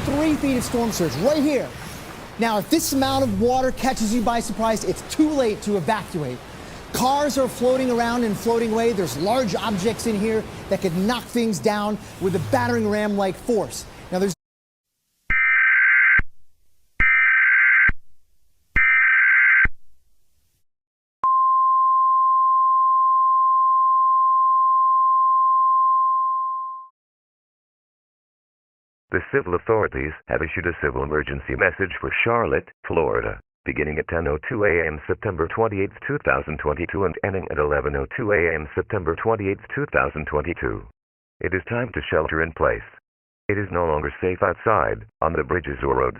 3 feet of storm surge right here. Now, if this amount of water catches you by surprise, it's too late to evacuate. Cars are floating around and floating away. There's large objects in here that could knock things down with a battering ram-like force. Now, there's The civil authorities have issued a civil emergency message for Charlotte, Florida, beginning at 10:02 a.m. September 28, 2022 and ending at 11:02 a.m. September 28, 2022. It is time to shelter in place. It is no longer safe outside, on the bridges or roads,